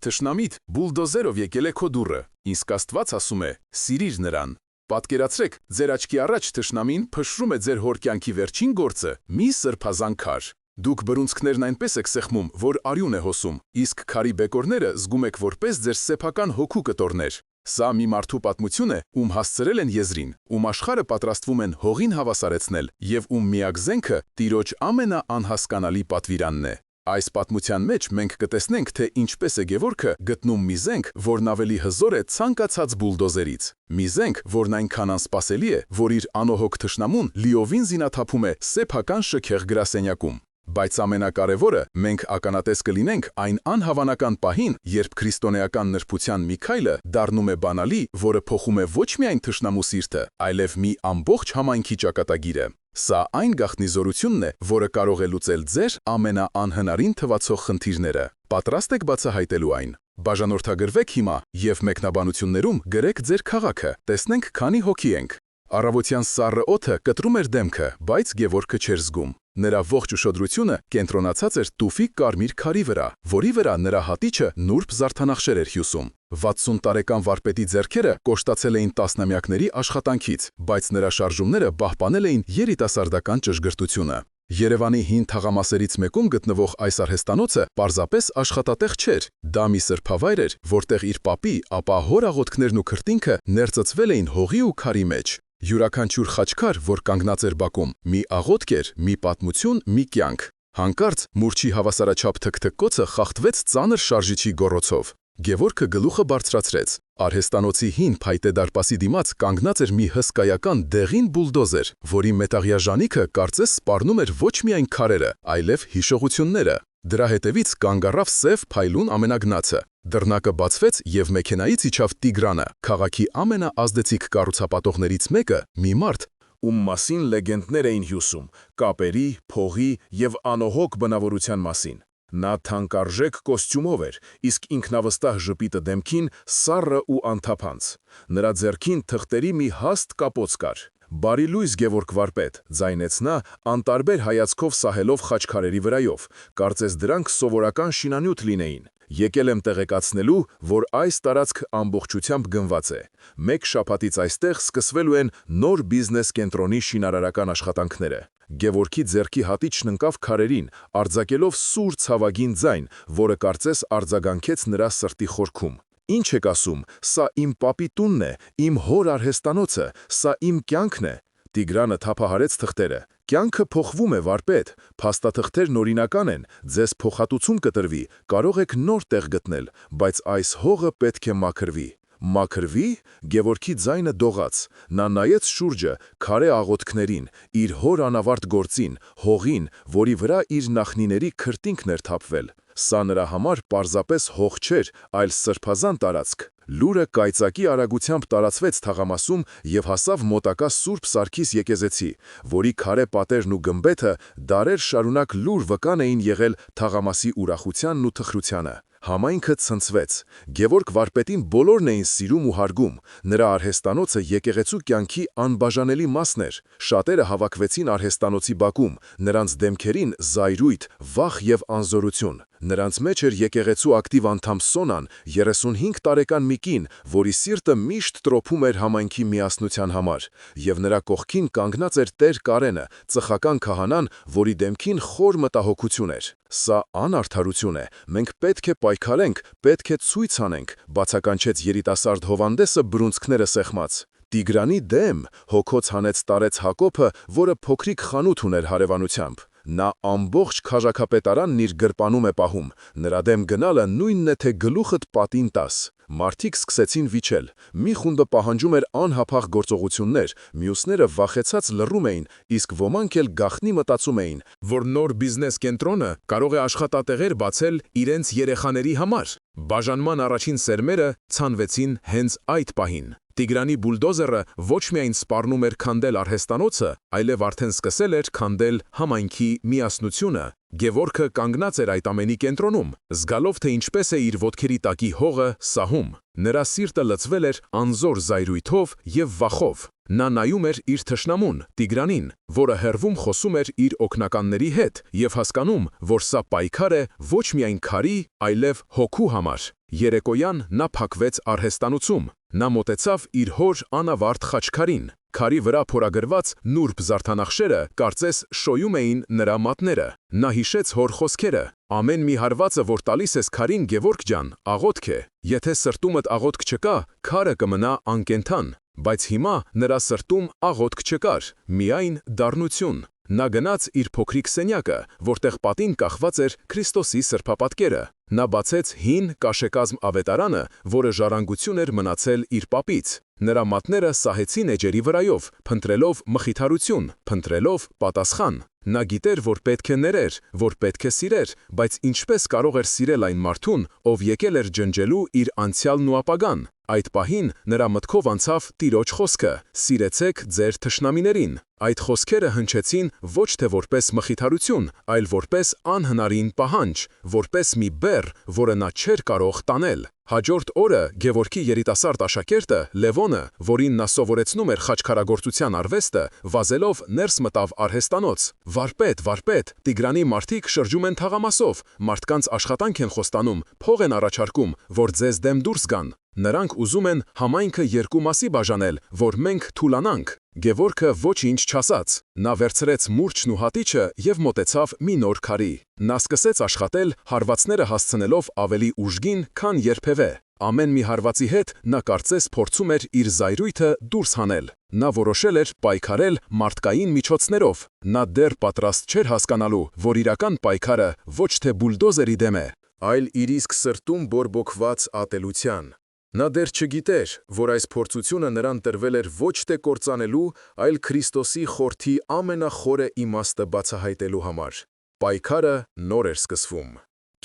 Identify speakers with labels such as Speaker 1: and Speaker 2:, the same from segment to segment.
Speaker 1: Թշնամիդ բուլդոզերով եկել է քո դուռը, իսկ Աստված ասում է. «Սիրիր նրան»։ Պատկերացրեք, ձեր աչքի առաջ թշնամին փշրում է ձեր հոր կյանքի վերջին գործը՝ մի սրբազան քար։ Դուք բռունցքներն այնպես եք սեղմում, որ արյուն է հոսում, իսկ քարի բեկորները զգում եք որպես ձեր սեփական հոգու կտորներ։ Սա մի մարդու պատմություն է, ում հասցրել են եզրին, ում աշխարհը պատրաստվում են հողին հավասարեցնել եւ ում միակ զենքը Տիրոջ ամենաանհասկանալի պատվիրանն է։ Այս պատմության մեջ մենք կտեսնենք, թե ինչպես է Գևորգը գտնում մի զենք, որն ավելի հզոր է ցանկացած բուլդոզերից։ Մի զենք, որն այնքան անսպասելի է, որ իր անոհոք թշնամուն լիովին զինաթափում է սեփական շքեղ գրասենյակում։ Բայց ամենակարևորը, մենք ականատես կլինենք այն անհավանական պահին, երբ քրիստոնեական նրբության մի քայլը դառնում է բանալի, որը փոխում է ոչ միայն թշնամու սիրտը, այլև մի ամբողջ համայնքի ճակատագիրը։ Սա այն գաղտնի զորությունն է, որը կարող է լուծել ձեր ամենաանհնարին թվացող խնդիրները։ Պատրաստ եք բացահայտելու այն։ Բաժանորդագրվեք հիմա եւ մեկնաբանություններում գրեք ձեր քաղաքը։ Տեսնենք քանի հոգի ենք։ Առավոտյան սառը օդը կտրում էր դեմքը, բայց Գևորգը չէր զգում։ Նրա ողջ ուշադրությունը կենտրոնացած էր տուֆի կարմիր քարի վրա, որի վրա նրա հատիչը նուրբ զարդանախշեր էր հյուսում։ 60 տարեկան վարպետի ձեռքերը կոշտացել էին տասնամյակների աշխատանքից, բայց նրա շարժումները պահպանել էին երիտասարդական ճշգրտությունը։ Երևանի հին թաղամասերից մեկում գտնվող այս արհեստանոցը պարզապես աշխատատեղ չէր։ Դա մի սրբավայր էր, որտեղ իր պապի, ապա հոր աղոթքներն ու քրտինքը ներծծվել էին հողի ու քարի մեջ։ Յուրաքանչյուր խաչքար, որ կանգնած էր բակում, մի աղոթք էր, մի պատմություն, մի կյանք։ Հանկարծ մուրճի հավասարաչափ թքթքոցը խախտվեց ծանր շարժիչի գոռոցով։ Գևորգը գլուխը բարձրացրեց։ Արհեստանոցի հին փայտե դարպասի դիմաց կանգնած էր մի հսկայական դեղին բուլդոզեր, որի մետաղյա ժանիքը կարծես սպառնում էր ոչ միայն քարերը, այլև հիշողությունները։ Դրա հետևից կանգ առավ սև փայլուն ամենագնացը։ Դռնակը բացվեց եւ մեքենայից իջավ Տիգրանը, քաղաքի ամենաազդեցիկ կառուցապատողներից մեկը, մի մարդ, ում մասին լեգենդներ էին հյուսում, կապերի, փողի եւ անոհոք բնավորության մասին։ Նա թանկարժեք կոստյումով էր, իսկ ինքնավստահ ժպիտը դեմքին սառը ու անթափանց։ Նրա ձեռքին թղթերի մի հաստ կապոց կար։ «Բարի լույս, Գևորգ վարպետ», ձայնեց նա, անտարբեր հայացքով սահելով խաչքարերի վրայով, կարծես դրանք սովորական շինանյութ լինեին։ Եկել եմ տեղեկացնելու, որ այս տարածքը ամբողջությամբ գնված է։ Մեկ շաբաթից այստեղ սկսվելու են նոր բիզնես կենտրոնի շինարարական աշխատանքները։ Գևորգի ձեռքի հատիչն ընկավ քարերին, արձակելով սուր ցավագին ձայն, որը կարծես արձագանքեց նրա սրտի խորքում։ «Ինչ եք ասում, սա իմ պապի տունն է, իմ հոր արհեստանոցը, սա իմ կյանքն է»։ Տիգրանը թափահարեց թղթերը։ «Կյանքը փոխվում է, վարպետ, փաստաթղթերն օրինական են, ձեզ փոխհատուցում կտրվի, կարող եք նոր տեղ գտնել, բայց այս հողը պետք է մաքրվի»։ Մաքրվի։ Գևորգի ձայնը դողաց։ Նա նայեց շուրջը, քարե աղոթքներին, իր հոր անավարտ գործին, հողին, որի վրա իր նախնիների քրտինքն էր թափվել։ Սա նրա համար պարզապես հող չէր, այլ սրբազան տարածք։ Լուրը կայծակի արագությամբ տարածվեց թաղամասում եւ հասավ մոտակա Սուրբ Սարգիս եկեղեցի, որի քարե պատերն ու գմբեթը դարեր շարունակ լուր վկան էին եղել թաղամասի ուրախությանն ու թխրությանը։ Համայնքը ցնցվեց։ Գևորգ վարպետին բոլորն էին սիրում ու հարգում։ Նրա արհեստանոցը եկեղեցու կյանքի անբաժանելի մասն էր։ Շատերը հավաքվեցին արհեստանոցի բակում, նրանց դեմքերին զայրույթ, վախ եւ անզորություն։ Նրանց մեջ էր եկեղեցու ակտիվ անդամ Սոնան, 35 տարեկան մի կին, որի սիրտը միշտ տրոփում էր համայնքի միասնության համար, եւ նրա կողքին կանգնած էր Տեր Կարենը, ծխական քահանան, որի դեմքին խոր մտահոգություն էր։ «Սա անարդարություն է, մենք պետք է պայքարենք, պետք է ցույց անենք», բացականչեց երիտասարդ Հովանդեսը բռունցքները սեղմած։ «Տիգրանի դեմ», հոգոց հանեց տարեց Հակոբը, որը փոքրիկ խանութ ուներ հարևանությամբ։ «Նա ամբողջ քաժաքապետարանն իր գրպանում է պահում, նրա դեմ գնալը նույնն է, թե գլուխդ պատին տաս»։ Մարդիկ սկսեցին վիճել։ Մի խումբը պահանջում էր անհապաղ գործողություններ, մյուսները վախեցած լռում էին, իսկ ոմանք էլ գաղտնի մտածում էին, որ նոր բիզնես կենտրոնը կարող է աշխատատեղեր բացել իրենց երեխաների համար։ Բաժանման առաջին սերմերը ցանվեցին հենց այդ պահին։ Տիգրանի բուլդոզերը ոչ միայն սպառնում էր քանդել արհեստանոցը, այլև արդեն սկսել էր քանդել համայնքի միասնությունը։ Գևորգը կանգնած էր այդ ամենի կենտրոնում, զգալով, թե ինչպես է իր ոտքերի տակի հողը սահում։ Նրա սիրտը լցվել էր անզոր զայրույթով եւ վախով։ Նա նայում էր իր թշնամուն, Տիգրանին, որը հեռվում խոսում էր իր օգնականների հետ եւ հասկանում, որ սա պայքար է ոչ միայն քարի, այլև հոգու համար։ Երեկոյան նա փակվեց արհեստանոցում, նա մոտեցավ իր հոր անավարտ խաչքարին, քարի վրա փորագրված նուրբ զարդանախշերը կարծես շոյում էին նրա մատները, նա հիշեց հոր խոսքերը. «Ամեն մի հարվածը, որ տալիս ես քարին, Գևորգ ջան, աղոթք է, եթե սրտումդ աղոթք չկա, քարը կմնա անկենդան», բայց հիմա նրա սրտում աղոթք չկար, միայն դառնություն։ Նա գնաց իր փոքրիկ սենյակը, որտեղ պատին կախված էր Քրիստոսի սրբապատկերը։ Նա բացեց հին կաշեկազմ ավետարանը, որը ժառանգություն էր մնացել իր պապից։ Նրա մատները սահեցին էջերի վրայով, փնտրելով մխիթարություն, փնտրելով պատասխան։ Նա գիտեր, որ պետք է ներեր, որ պետք է սիրեր, բայց ինչպես կարող էր սիրել այն մարդուն, ով եկել էր ջնջելու իր անցյալն ու ապագան։ Այդ պահին նրա մտքով անցավ Տիրոջ խոսքը. «Սիրեցեք ձեր թշնամիներին»։ Այդ խոսքերը հնչեցին ոչ թե որպես մխիթարություն, այլ որպես անհնարին պահանջ, որպես մի բեռ, որը նա չէր կարող տանել։ Հաջորդ օրը Գևորգի երիտասարդ աշակերտը Լևոնը, որին նա սովորեցնում էր խաչքարագործության արվեստը, վազելով ներս մտավ արհեստանոց. «Վարպետ, վարպետ, Տիգրանի մարդիկ շրջում են թաղամասով, մարդկանց աշխատանք են խոստանում, փող են առաջարկում, որ ձեզ դեմ դուրս գան։ Նրանք ուզում են համայնքը երկու մասի բաժանել, որ մենք թուլանանք»։ Գևորգը ոչինչ չասաց։ Նա վերցրեց մուրճն ու հատիչը և մոտեցավ մի նոր քարի։ Նա սկսեց աշխատել, հարվածները հասցնելով ավելի ուժգին, քան երբևէ։ Ամեն մի հարվածի հետ նա կարծես փորձում էր իր զայրույթը դուրս հանել։ Նա որոշել էր պայքարել մարդկային միջոցներով։ Նա դեռ պատրաստ չէր հասկանալու, որ իրական պայքարը ոչ թե բուլդոզերի դեմ է, այլ իր իսկ սրտում բորբոքված ատելության։ Նա դեռ չգիտեր, որ այս փորձությունը նրան տրվել էր ոչ թե կործանելու, այլ Քրիստոսի խորթի ամենախորը իմաստը բացահայտելու համար։ Պայքարը նոր էր սկսվում։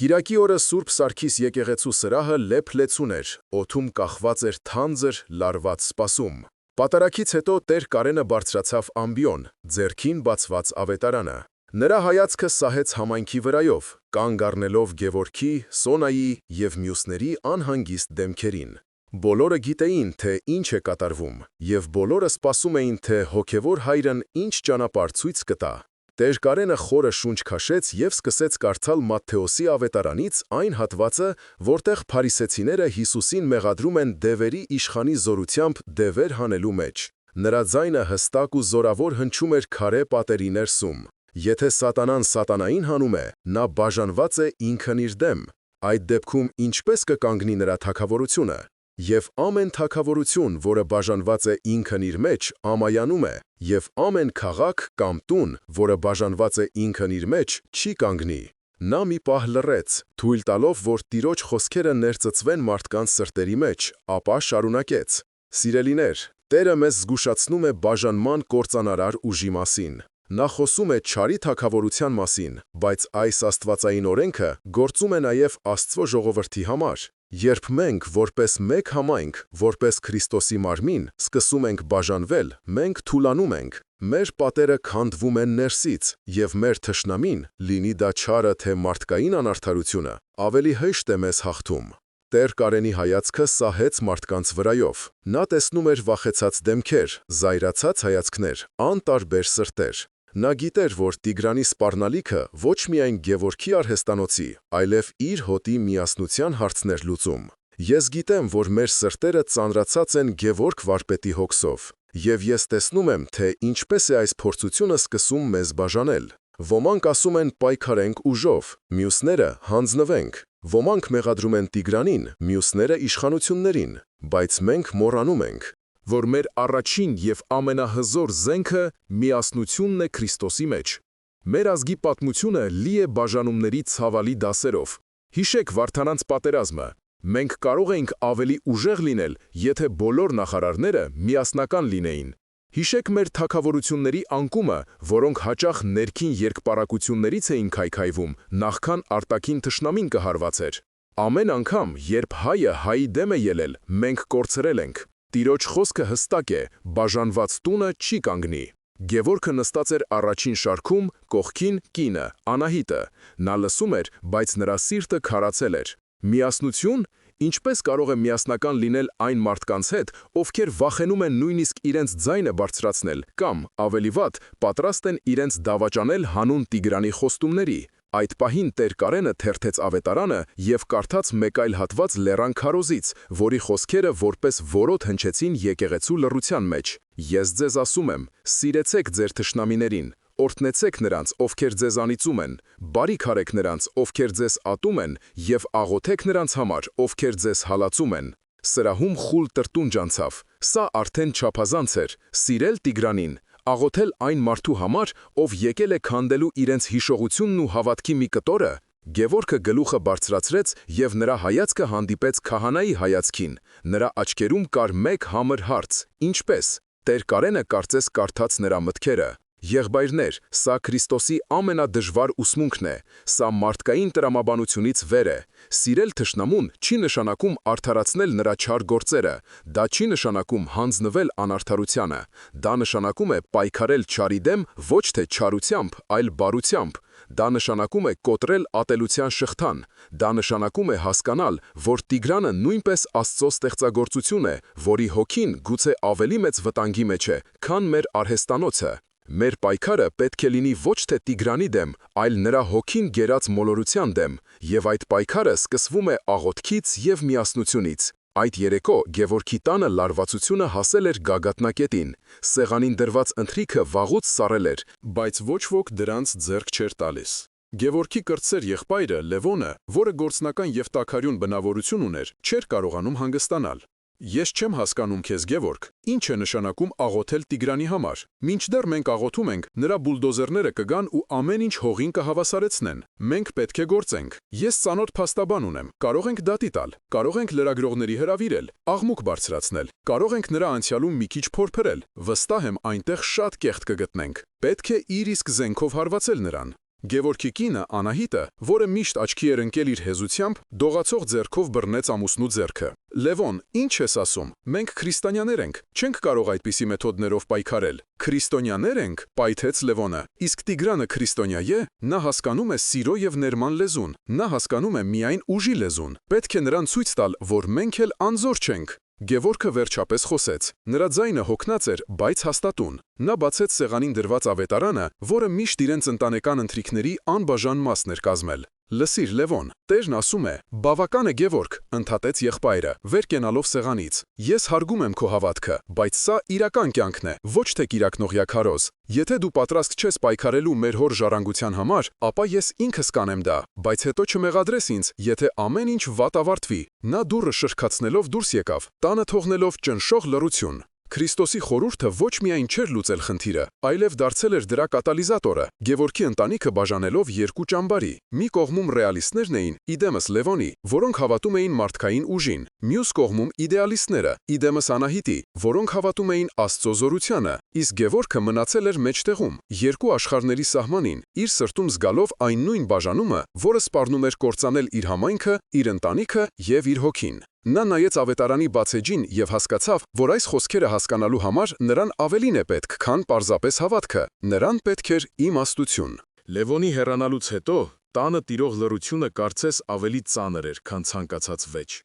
Speaker 1: Կիրակի օրը Սուրբ Սարգիս եկեղեցու սրահը լեփ-լեցուն էր, օդում կախված էր թանձր, լարված սպասում։ Պատարագից հետո Տեր Կարենը բարձրացավ ամբիոն, ձեռքին բացված ավետարանը։ Նրա հայացքը սահեց համայնքի վրայով, կանգ առնելով Գևորգի, Սոնայի և մյուսների անհանգիստ դեմքերին։ Բոլորը գիտեին, թե ինչ է կատարվում, և բոլորը սպասում էին, թե հոգևոր հայրն ինչ ճանապարհ ցույց կտա։ Տեր Կարենը խորը շունչ քաշեց և սկսեց կարդալ Մատթեոսի ավետարանից այն հատվածը, որտեղ փարիսեցիները Հիսուսին մեղադրում են դևերի իշխանի զորությամբ դևեր հանելու մեջ։ Նրա ձայնը հստակ ու զորավոր հնչում էր քարե պատերի ներսում։ Եթե սատանան սատանային հանում է, նա բաժանված է ինքն իր դեմ։ Այդ դեպքում ինչպես կկանգնի նրա թագավորությունը։ Եվ ամեն թագավորություն, որը բաժանված է ինքն իր մեջ, ամայանում է, և ամեն քաղաք կամ տուն, որը բաժանված է ինքն իր մեջ, չի կանգնի։ Նա մի պահ լռեց, թույլ տալով, որ Տիրոջ խոսքերը ներծծվեն մարդկանց սրտերի մեջ, ապա շարունակեց. «Սիրելիներ, Տերը մեզ զգուշացնում է բաժանման կործանարար ուժի մասին։ Նա խոսում է չարի թագավորության մասին, բայց այս աստվածային օրենքը գործում է նաև Աստծո ժողովրդի համար։ Երբ մենք, որպես մեկ համայնք, որպես Քրիստոսի մարմին, սկսում ենք բաժանվել, մենք թուլանում ենք, մեր պատերը քանդվում են ներսից, և մեր թշնամին, լինի դա չարը թե մարդկային անարդարությունը, ավելի հեշտ է մեզ հաղթում։ Տեր Կարենի հայացքը սահեց մարդկանց վրայով։ Նա տեսնում էր վախեցած դեմքեր, զայրացած հայացքներ, անտարբեր սրտեր։ Նա գիտեր, որ Տիգրանի սպառնալիքը ոչ միայն Գևորգի արհեստանոցի, այլև իր հոտի միասնության հարցն էր լուծում։ Ես գիտեմ, որ մեր սրտերը ծանրացած են Գևորգ վարպետի հոգսով, և ես տեսնում եմ, թե ինչպես է այս փորձությունը սկսում մեզ բաժանել։ Ոմանք ասում են պայքարենք ուժով, մյուսները հանձնվենք։ Ոմանք մեղադրում են Տիգրանին, մյուսները իշխանություններին, բայց մենք մոռանում ենք, որ մեր առաջին և ամենահզոր զենքը միասնությունն է Քրիստոսի մեջ։ Մեր ազգի պատմությունը լի է բաժանումների ցավալի դասերով։ Հիշեք Վարդանանց պատերազմը։ Մենք կարող էինք ավելի ուժեղ լինել, եթե բոլոր նախարարները միասնական լինեին։ Հիշեք մեր թագավորությունների անկումը, որոնք հաճախ ներքին երկպառակություններից էին քայքայվում, նախքան արտաքին թշնամին կհարվածեր։ Ամեն անգամ, երբ հայը հայի դեմ է ելել, մենք կորցրել ենք։ Տիրոջ խոսքը հստակ է, բաժանված տունը չի կանգնի։ Գևորգը նստած էր առաջին շարքում, կողքին կինը, Անահիտը։ Նա լսում էր, բայց նրա սիրտը քարացել էր։ Միասնություն։ Ինչպես կարող է միասնական լինել այն մարդկանց հետ, ովքեր վախենում են նույնիսկ իրենց ձայնը բարձրացնել կամ, ավելի վատ, պատրաստ են իրենց դավաճանել հանուն Տիգրանի խոստումների։ Այդ պահին Տեր Կարենը թերթեց ավետարանը և կարդաց մեկ այլ հատված Լեռան քարոզից, որի խոսքերը որպես որոտ հնչեցին եկեղեցու լռության մեջ. «Ես ձեզ ասում եմ, սիրեցեք ձեր թշնամիներին, օրհնեցեք նրանց, ովքեր ձեզ անիծում են, բարիք արեք նրանց, ովքեր ձեզ ատում են, և աղոթեք նրանց համար, ովքեր ձեզ հալածում են»։ Սրահում խուլ տրտունջ անցավ։ Սա արդեն չափազանց էր՝ սիրել Տիգրանին, աղոթել այն մարդու համար, ով եկել է քանդելու իրենց հիշողությունն ու հավատքի մի կտորը։ Գևորգը գլուխը բարձրացրեց և նրա հայացքը հանդիպեց քահանայի հայացքին։ Նրա աչքերում կար մեկ համր հարց. «Ինչպե՞ս»։ Տեր Կարենը կարծես կարդաց նրա մտքերը. «Եղբայրներ, սա Քրիստոսի ամենադժվար ուսմունքն է, սա մարդկային տրամաբանությունից վեր է։ Սիրել թշնամուն չի նշանակում արդարացնել նրա չար գործերը, դա չի նշանակում հանձնվել անարդարությանը, դա նշանակում է պայքարել չարի դեմ ոչ թե չարությամբ, այլ բարությամբ, դա նշանակում է կոտրել ատելության շղթան, դա նշանակում է հասկանալ, որ Տիգրանը նույնպես Աստծո ստեղծագործություն է, որի հոգին գուցե ավելի մեծ վտանգի մեջ է, քան մեր արհեստանոցը։ Մեր պայքարը պետք է լինի ոչ թե Տիգրանի դեմ, այլ նրա հոգին գերած մոլորության դեմ, և այդ պայքարը սկսվում է աղոթքից և միասնությունից։ Այդ երեկո Գևորգի տանը լարվածությունը հասել էր գագաթնակետին։ Սեղանին դրված ընթրիքը վաղուց սառել էր, բայց ոչ ոք դրանց ձեռք չէր տալիս։ Գևորգի կրտսեր եղբայրը Լևոնը, որը գործնական և տաքարյուն բնավորություն ուներ, չէր կարողանում հանգստանալ։ «Ես չեմ հասկանում քեզ, Գևորգ, ինչ է նշանակում աղոթել Տիգրանի համար։ Մինչդեռ մենք աղոթում ենք, նրա բուլդոզերները կգան ու ամեն ինչ հողին կհավասարեցնեն։ Մենք պետք է գործենք։ Ես ծանոթ փաստաբան ունեմ, կարող ենք դատի տալ, կարող ենք լրագրողների հրավիրել, աղմուկ բարձրացնել, կարող ենք նրա անցյալում մի քիչ փորփրել։ Վստահ եմ այնտեղ շատ կեղտ կգտնենք։ Պետք է իր իսկ զենքով հարվածել նրան»։ Գևորգի կինը Անահիտը, որը միշտ աչքի էր ընկել իր հեզությամբ, դողացող ձեռքով բռնեց ամուսնու ձեռքը։ «Լևոն, ինչ ես ասում։ Մենք քրիստոնյաներ ենք, չենք կարող այդպիսի մեթոդներով պայքարել»։ «Քրիստոնյաներ ենք», պայթեց Լևոնը։ «Իսկ Տիգրանը քրիստոնյա է։ Նա հասկանում է սիրո և ներման լեզուն, նա հասկանում է միայն ուժի լեզուն։ Պետք է նրան ցույց տալ, որ մենք էլ անզոր չենք»։ Գևորգը վերջապես խոսեց։ Նրա ձայնը հոգնած էր, բայց հաստատուն։ Նա բացեց սեղանին դրված ավետարանը, որը միշտ իրենց ընտանեկան ընթրիքների անբաժան մասն էր կազմել։ «Լսիր, Լևոն, Տերն ասում է. «Բավական է, Գևորգ», ընդհատեց եղբայրը, վեր կենալով սեղանից։ «Ես հարգում եմ քո հավատքը, բայց սա իրական կյանքն է, ոչ թե կիրակնողյա քարոզ։ Եթե դու պատրաստ չես պայքարելու մեր հոր ժառանգության համար, ապա ես ինքս կանեմ դա, բայց հետո չմեղադրես ինձ, եթե ամեն ինչ վատ ավարտվի»։ Նա դուռը շրխկացնելով դուրս եկավ, տանը թողնելով ճնշող լռություն։ Քրիստոսի խորհուրդը ոչ միայն չէր լուծել խնդիրը, այլև դարձել էր դրա կատալիզատորը, Գևորգի ընտանիքը բաժանելով երկու ճամբարի։ Մի կողմում ռեալիստներն էին, իդեմս Լևոնի, որոնք հավատում էին մարդկային ուժին, մյուս կողմում իդեալիստները, իդեմս Անահիտի, որոնք հավատում էին Աստծո զորությանը, իսկ Գևորգը մնացել էր մեջտեղում, երկու աշխարհների սահմանին, իր սրտում զգալով այն նույն բաժանումը, որը սպառնում էր կործանել իր համայնքը, իր ընտանիքը և իր հոգին։ Նա նայեց ավետարանի բաց էջին և հասկացավ, որ այս խոսքերը հասկանալու համար նրան ավելին է պետք, քան պարզապես հավատքը, նրան պետք էր իմաստություն։ Լևոնի հեռանալուց հետո տանը տիրող լռությունը կարծես ավելի ծանր էր, քան ցանկացած վեճ։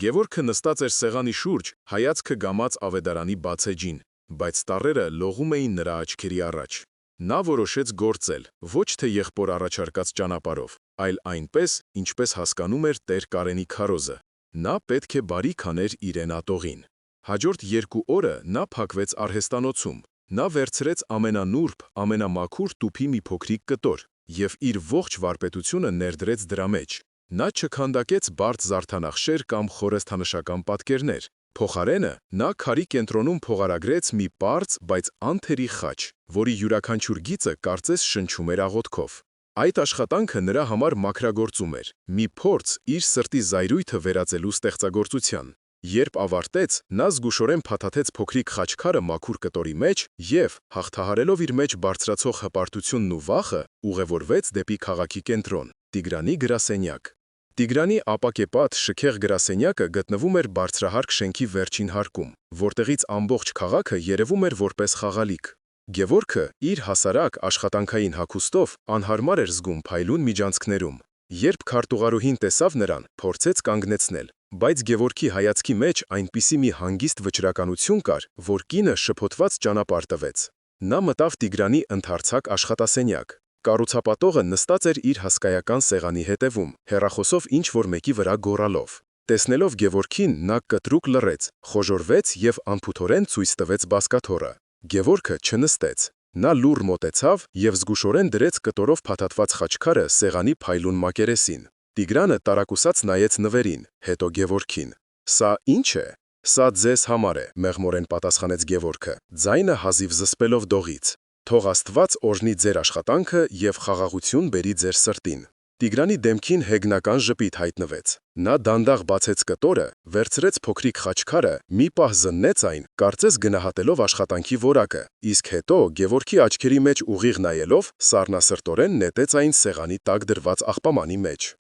Speaker 1: Գևորգը նստած էր սեղանի շուրջ, հայացքը գամած ավետարանի բաց էջին, բայց տառերը լողում էին նրա աչքերի առաջ։ Նա որոշեց գործել, ոչ թե եղբոր առաջարկած ճանապարհով, այլ այնպես, ինչպես հասկանում էր Տեր Կարենի քարոզը։ Նա պետք է բարիք աներ իրեն ատողին։ Հաջորդ 2 օրը նա փակվեց արհեստանոցում։ Նա վերցրեց ամենանուրբ, ամենամաքուր տուփի մի փոքրիկ կտոր և իր ողջ վարպետությունը ներդրեց դրա մեջ։ Նա չքանդակեց բարդ զարդանախշեր կամ խորհրդանշական պատկերներ։ Փոխարենը նա քարի կենտրոնում փողարագրեց մի պարզ, բայց անթերի խաչ, որի յուրաքանչյուր գիծը կարծես շնչում էր աղոթքով։ Այդ աշխատանքը նրա համար մաքրագործում էր, մի փորձ իր սրտի զայրույթը վերածելու ստեղծագործության։ Երբ ավարտեց, նա զգուշորեն փաթաթեց փոքրիկ խաչքարը մաքուր կտորի մեջ և, հաղթահարելով իր մեջ բարձրացող հպարտությունն ու վախը, ուղևորվեց դեպի քաղաքի կենտրոն՝ Տիգրանի գրասենյակ։ Տիգրանի ապակեպատ շքեղ գրասենյակը գտնվում էր բարձրահարկ շենքի վերջին հարկում, որտեղից ամբողջ քաղաքը երևում էր որպես խաղալիք։ Գևորգը իր հասարակ աշխատանքային հագուստով անհարմար էր զգում փայլուն միջանցքներում։ Երբ քարտուղարուհին տեսավ նրան, փորձեց կանգնեցնել, բայց Գևորգի հայացքի մեջ այնպիսի մի հանգիստ վճռականություն կար, որ կինը շփոթված ճանապարհ տվեց։ Նա մտավ Տիգրանի ընդարձակ աշխատասենյակ։
Speaker 2: Կառուցապատողը նստած էր իր հասկայական սեղանի հետևում, հեռախոսով ինչ-որ մեկի վրա գոռալով։ Տեսնելով Գևորգին, նա կտրուկ լռեց, խոժոռվեց և անփութորեն ցույց տվեց բազկաթոռը։ Գևորգը չնստեց։ Նա լուռ մոտեցավ և զգուշորեն դրեց կտորով փաթաթված խաչքարը սեղանի փայլուն մակերեսին։ Տիգրանը տարակուսած նայեց նվերին, հետո Գևորգին։ «Սա ի՞նչ է»։ «Սա ձեզ համար է», մեղմորեն պատասխանեց Գևորգը, ձայնը հազիվ զսպելով դողից։ «Թող Աստված օրհնի ձեր աշխատանքը և խաղաղություն բերի ձեր սրտին»։ Տիգրանի դեմքին հեգնական ժպիտ հայտնվեց։ Նա դանդաղ բացեց կտորը, վերցրեց փոքրիկ խաչքարը, մի պահ զննեց այն, կարծես գնահատելով աշխատանքի որակը, իսկ հետո Գևորգի աչքերի մեջ ուղիղ նայելով, սառնասրտորեն նետեց այն սեղանի տակ դրված աղբամանի մեջ։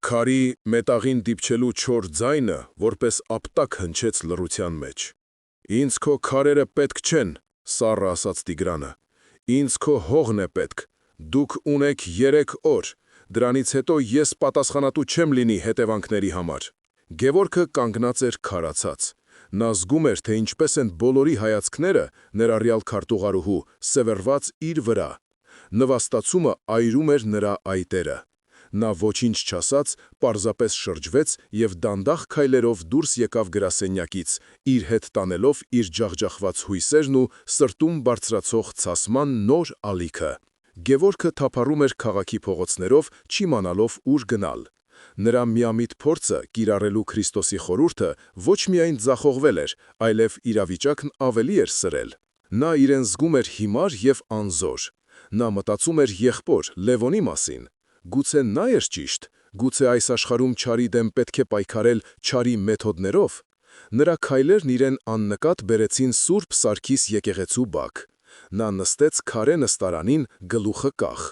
Speaker 1: Քարի մետաղին դիպչելու չոր ձայնը որպես ապտակ հնչեց լռության մեջ։ «Ինձ քո քարերը պետք չեն», սառը ասաց Տիգրանը։ «Ինձ քո հողն է պետք։ Դուք ունեք 3 օր, դրանից հետո ես պատասխանատու չեմ լինի հետևանքների համար»։ Գևորգը կանգնած էր քարացած։ Նա զգում էր, թե ինչպես են բոլորի հայացքները, ներառյալ քարտուղարուհու, սևեռված իր վրա։ Նվաստացումը այրում էր նրա այտերը։ Նա ոչինչ չասաց, պարզապես շրջվեց և դանդաղ քայլերով դուրս եկավ գրասենյակից, իր հետ տանելով իր ջախջախված հույսերն ու սրտում բարձրացող ցասման նոր ալիքը։ Գևորգը թափառում էր քաղաքի փողոցներով, չիմանալով ուր գնալ։ Նրա միամիտ փորձը կիրառելու Քրիստոսի խորհուրդը ոչ միայն ձախողվել էր, այլև իրավիճակն ավելի էր սրել։ Նա իրեն զգում էր հիմար և անզոր։ Նա մտածում էր եղբոր Լևոնի մասին։ Գուցե նա էր ճիշտ, գուցե այս աշխարհում չարի դեմ պետք է պայքարել չարի մեթոդներով։ Նրա քայլերն իրեն աննկատ բերեցին Սուրբ Սարգիս եկեղեցու բակ։ Նա նստեց քարե նստարանին, գլուխը կախ։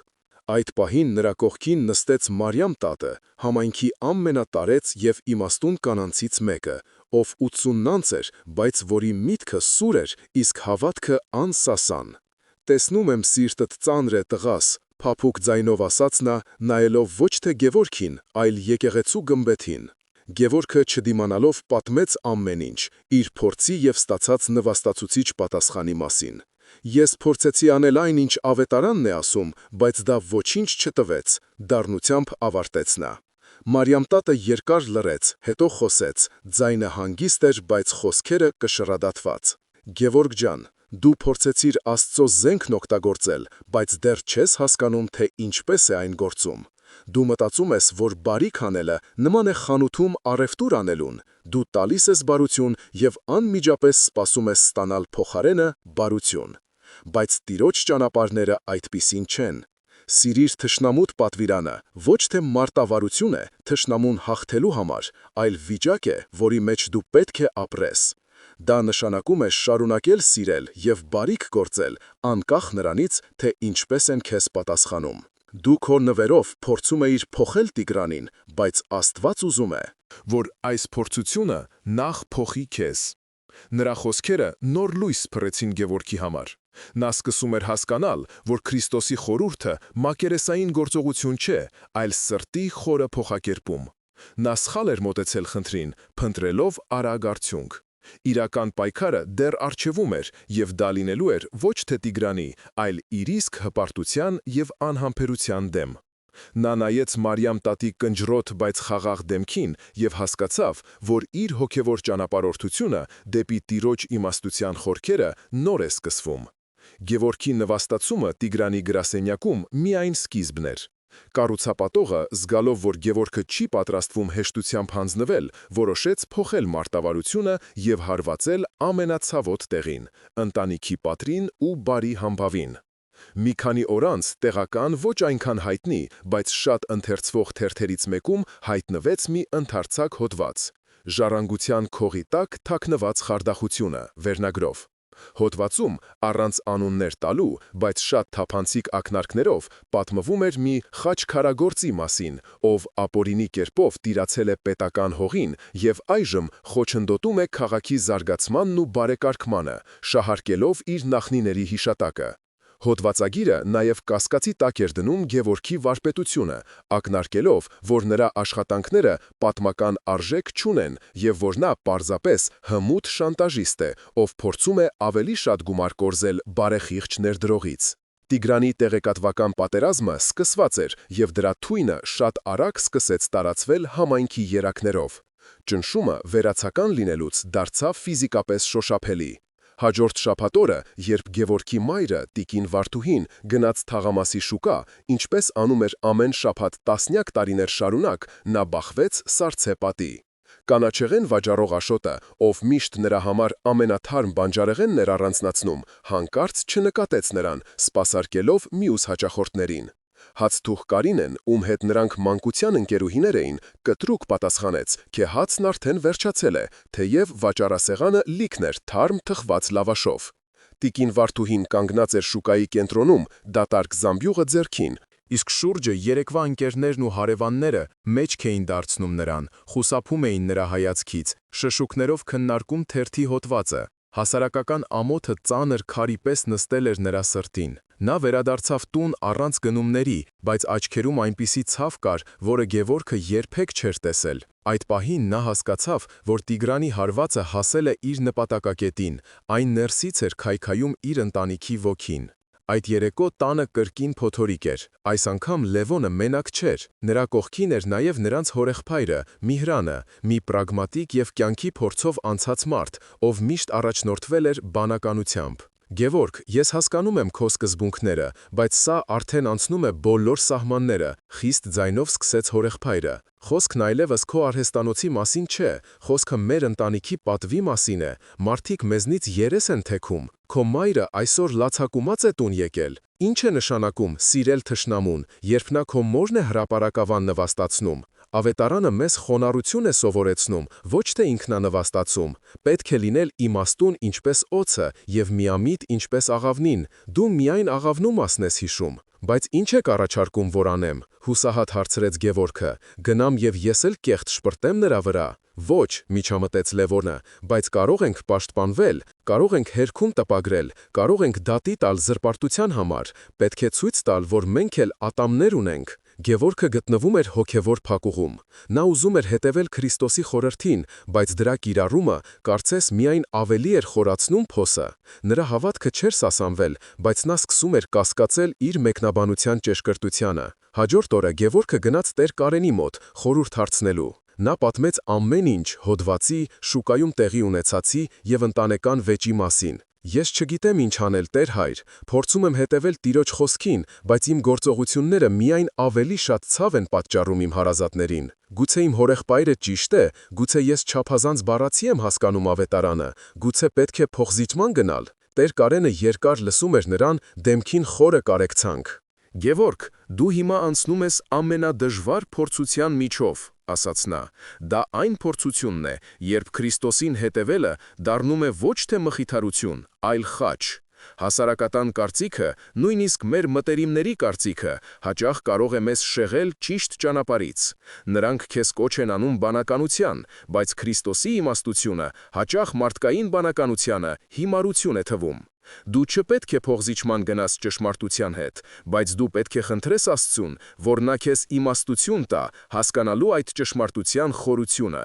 Speaker 1: Այդ պահին նրա կողքին նստեց Մարիամ տատը, համայնքի ամենատարեց և իմաստուն կանանցից մեկը, ով 80-անց էր, բայց որի միտքը սուր էր, իսկ հավատքը անսասան։ «Տեսնում եմ սիրտդ ծանր է, տղաս», փափուկ ձայնով ասաց նա, նայելով ոչ թե Գևորգին, այլ եկեղեցու գմբեթին։ Գևորգը չդիմանալով պատմեց ամեն ինչ, իր փորձի և ստացած նվաստացուցիչ պատասխանի մասին։ «Ես փորձեցի անել այն, ինչ ավետարանն է ասում, բայց դա ոչինչ չտվեց», դառնությամբ ավարտեց նա։ Մարիամ տատը երկար լռեց, հետո խոսեց, ձայնը հանգիստ էր, բայց խոսքերը կշռադատված։ «Գևորգ ջան, դու փորձեցիր Աստծո զենքն օգտագործել, բայց դեռ չես հասկանում, թե ինչպես է այն գործում։ Դու մտածում ես, որ բարիք անելը նման է խանութում առևտուր անելուն։ Դու տալիս ես բարություն և անմիջապես սպասում ես ստանալ փոխարենը բարություն։ Բայց Տիրոջ ճանապարհները այդպիսին չեն։ Սիրիր թշնամուդ պատվիրանը, ոչ թե մարտավարություն է թշնամուն հաղթելու համար, այլ վիճակ է, որի մեջ դու պետք է ապրես։ Դա նշանակում է շարունակել սիրել և բարիք գործել, անկախ նրանից, թե ինչպես են քեզ պատասխանում։ Դու քո նվերով փորձում էիր փոխել Տիգրանին, բայց Աստված ուզում է, որ այս փորձությունը նախ փոխի քեզ։ Նրա խոսքերը նոր լույս փռեցին Գևորգի համար։ Նա սկսում էր հասկանալ, որ Քրիստոսի խորհուրդը մակերեսային գործողություն չէ, այլ սրտի խորը փոխակերպում։ Նա սխալ էր մոտեցել խնդրին, փնտրելով արագ արդյունք։ Իրական պայքարը դեռ առջևում էր, և դա լինելու էր ոչ թե Տիգրանի, այլ իր իսկ հպարտության և անհամբերության դեմ։ Նա նայեց Մարիամ տատի կնճռոտ, բայց խաղաղ դեմքին և հասկացավ, որ իր հոգևոր ճանապարհորդությունը դեպի Տիրոջ իմաստության խորքերը նոր է սկսվում։ Գևորգի նվաստացումը Տիգրանի գրասենյակում միայն սկիզբն էր։ Կառուցապատողը, զգալով, որ Գևորգը չի պատրաստվում հեշտությամբ հանձնվել, որոշեց փոխել մարտավարությունը և հարվածել ամենացավոտ տեղին՝ ընտանիքի պատրին ու բարի համբավին։ Մի քանի օր անց տեղական ոչ այնքան հայտնի, բայց շատ ընթերցվող թերթերից մեկում հայտնվեց մի ընդարձակ հոդված՝ «Ժառանգության քողի տակ թաքնված խարդախությունը» վերնագրով։ Հոդվածում, առանց անուններ տալու, բայց շատ թափանցիկ ակնարկներով, պատմվում էր մի խաչքարագործի մասին, ով ապօրինի կերպով տիրացել է պետական հողին և այժմ խոչընդոտում է քաղաքի զարգացմանն ու բարեկարգմանը, շահարկելով իր նախնիների հիշատակը։ Հոդվածագիրը նաև կասկածի տակ էր դնում Գևորգի վարպետությունը, ակնարկելով, որ նրա աշխատանքները պատմական արժեք չունեն և որ նա պարզապես հմուտ շանտաժիստ է, ով փորձում է ավելի շատ գումար կորզել բարեխիղճ ներդրողից։
Speaker 2: Տիգրանի տեղեկատվական պատերազմը սկսված էր, եւ դրա թույնը շատ արագ սկսեց տարածվել համայնքի երակներով։ Ճնշումը վերացական լինելուց դարձավ ֆիզիկապես շոշափելի։ Հաջորդ շաբաթ օրը, երբ Գևորգի մայրը, տիկին Վարդուհին, գնաց թաղամասի շուկա, ինչպես անում էր ամեն շաբաթ տասնյակ տարիներ շարունակ, նա բախվեց սառցե պատի։ Կանաչեղեն վաճառող Աշոտը, ով միշտ նրա համար ամենաթարմ բանջարեղենն էր առանձնացնում, հանկարծ չնկատեց նրան, սպասարկելով մյուս հաճախորդներին։ Հացթուղ Կարինեն, ում հետ նրանք մանկության ընկերուհիներ էին, կտրուկ պատասխանեց, թե հացն արդեն վերջացել է, թեև վաճառասեղանը լիքն էր թարմ թխված լավաշով։ Տիկին Վարդուհին կանգնած էր շուկայի կենտրոնում, դատարկ զամբյուղը ձեռքին, իսկ շուրջը երեկվա ընկերներն ու հարևանները մեջք էին դարձնում նրան, խուսափում էին նրա հայացքից, շշուկներով քննարկում թերթի հոդվածը։ Հասարակական ամոթը ծանր քարի պես նստել էր նրա սրտին։ Նա վերադարձավ տուն առանց գնումների, բայց աչքերում այնպիսի ցավ կար, որը Գևորգը երբեք չէր տեսել։ Այդ պահին նա հասկացավ, որ Տիգրանի հարվածը հասել է իր նպատակակետին, այն ներսից էր քայքայում իր ընտանիքի ոգին։ Այդ երեկո տանը կրկին փոթորիկ էր։ Այս անգամ Լևոնը մենակ չէր։ Նրա կողքին էր նաև նրանց հորեղբայրը՝ Միհրանը, մի պրագմատիկ և կյանքի փորձով անցած մարդ, ով միշտ առաջնորդվել էր բանականությամբ։ Գևորգ, ես հասկանում եմ քո սկզբունքները, բայց սա արդեն անցնում է բոլոր սահմանները, խիստ ձայնով սկսեց հորեղբայրը։ Խոսքն այլևս քո արհեստանոցի մասին չէ, խոսքը մեր ընտանիքի պատվի մասին է, մարդիկ մեզնից երես են թեքում, քո մայրը այսօր լացակումած է տուն եկել։ Ինչ է նշանակում սիրել թշնամուն, երբ նա քո մորն է հրապարակավան նվաստացնում։ Ավետարանը մեզ խոնարհություն է սովորեցնում, ոչ թե ինքնանվաստացում։ Պետք է լինել իմաստուն ինչպես օձը և միամիտ ինչպես աղավնին, դու միայն աղավնու մասն ես հիշում։ Բայց ինչ եք առաջարկում, որ անեմ, հուսահատ հարցրեց Գևորգը, գնամ և ես էլ կեղտ շպրտեմ նրա վրա։ Ոչ, միջամտեց Լևոնը, բայց կարող ենք պաշտպանվել, կարող ենք հերքում տպագրել, կարող ենք դատի տալ զրպարտության համար, պետք է ցույց տալ, որ մենք էլ ատամներ ունենք։ Գևորգը գտնվում էր հոգևոր փակուղում։ Նա ուզում էր հետևել Քրիստոսի խորհրդին, բայց դրա կիրառումը կարծես միայն ավելի էր խորացնում փոսը։ Նրա հավատքը չէր սասանվել, բայց նա սկսում էր կասկածել իր մեկնաբանության ճշգրտությանը։ Հաջորդ օրը Գևորգը գնաց Տեր Կարենի մոտ խորհուրդ հարցնելու։ Նա պատմեց ամեն ինչ հոդվածի, շուկայում տեղի ունեցածի և ընտանեկան վեճի մասին։ Ես չգիտեմ ինչ անել, Տեր հայր, փորձում եմ հետևել Տիրոջ խոսքին, բայց իմ գործողությունները միայն ավելի շատ ցավ են պատճառում իմ հարազատներին։ Գուցե իմ հորեղբայրը ճիշտ է, գուցե ես չափազանց բառացի եմ հասկանում ավետարանը, գուցե պետք է փոխզիջման գնալ։ Տեր Կարենը երկար լսում էր նրան, դեմքին խորը կարեկցանք։ Գևորգ, դու հիմա անցնում ես ամենադժվար փորձության միջով, ասաց նա։ Դա այն փորձությունն է, երբ Քրիստոսին հետևելը դառնում է ոչ թե մխիթարություն, այլ խաչ։ Հասարակական կարծիքը, նույնիսկ մեր մտերիմների կարծիքը, հաճախ կարող է մեզ շեղել ճիշտ ճանապարհից։ Նրանք քեզ կոչ են անում բանականության, բայց Քրիստոսի իմաստությունը հաճախ մարդկային բանականությանը հիմարություն է թվում։ Դու չպետք է փոխզիջման գնաս ճշմարտության հետ, բայց դու պետք է խնդրես Աստծուն, որ նա քեզ իմաստություն տա, հասկանալու այդ ճշմարտության խորությունը։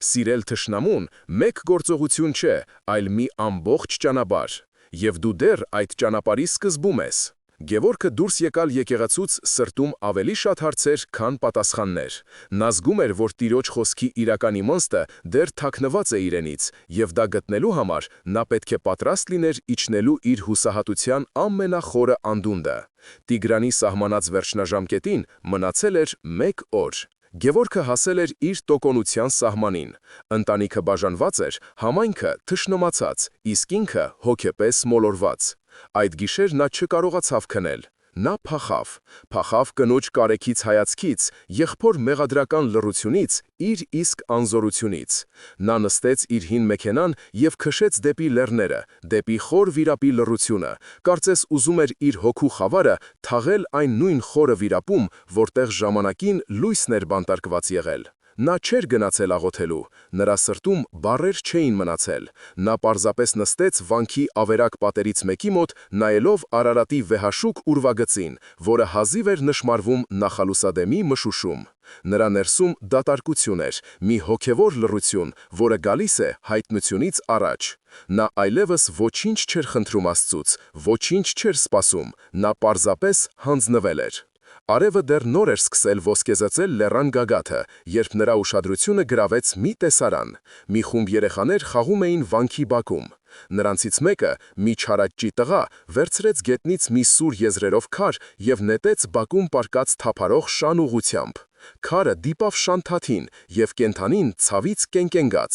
Speaker 2: Սիրել թշնամուն մեկ գործողություն չէ, այլ մի ամբողջ ճանապարհ, և դու դեռ այդ ճանապարհի սկզբում ես։ Գևորգը դուրս եկալ եկեղեցուց սրտում ավելի շատ հարցեր, քան պատասխաններ։ Նա զգում էր, որ Տիրոջ խոսքի իրական իմաստը դեռ թաքնված է իրենից, և դա գտնելու համար նա պետք է պատրաստ լիներ իջնելու իր հուսահատության ամենախորը անդունդը։ Տիգրանի սահմանած վերջնաժամկետին մնացել էր 1 օր։ Գևորգը հասել էր իր տոկոնության սահմանին։ Ընտանիքը բաժանված էր, համայնքը թշնամացած, իսկ ինքը հոգեպես մոլորված։ Այդ գիշեր նա չկարողացավ քնել։ Նա փախավ կնոջ կարեքից հայացքից, եղբոր մեղադրական լռությունից, իր իսկ անզորությունից։ Նա նստեց իր հին մեքենան և քշեց դեպի լեռները, դեպի խոր վիրապի լռությունը, կարծես ուզում էր իր հոգու խավարը թաղել այն նույն խորը վիրապում, որտեղ ժամանակին լույսն էր բանտարկված եղել։ Նա չէր գնացել աղոթելու, նրա սրտում բառեր չէին մնացել։ Նա պարզապես նստեց վանքի ավերակ պատերից մեկի մոտ, նայելով Արարատի վեհաշուկ ուրվագծին, որը հազիվ էր նշմարվում նախալուսադեմի մշուշում։ Նրա ներսում դատարկություն էր, մի հոգևոր լռություն, որը գալիս է հայտնությունից առաջ։ Նա այլևս ոչինչ չէր խնդրում Աստծուց, ոչինչ չէր սպասում, նա պարզապես հանձնվել էր։ Արևը դեռ նոր էր սկսել ոսկեզծել լեռան գագաթը, երբ նրա ուշադրությունը գրավեց մի տեսարան։ Մի խումբ երեխաներ խաղում էին վանքի բակում։ Նրանցից մեկը, մի չարաճճի տղա, վերցրեց գետնից մի սուր եզրերով քար և նետեց բակում պառկած թափարող շան ուղղությամբ։ Քարը դիպավ շան թաթին, և կենդանին ցավից կենկենգաց։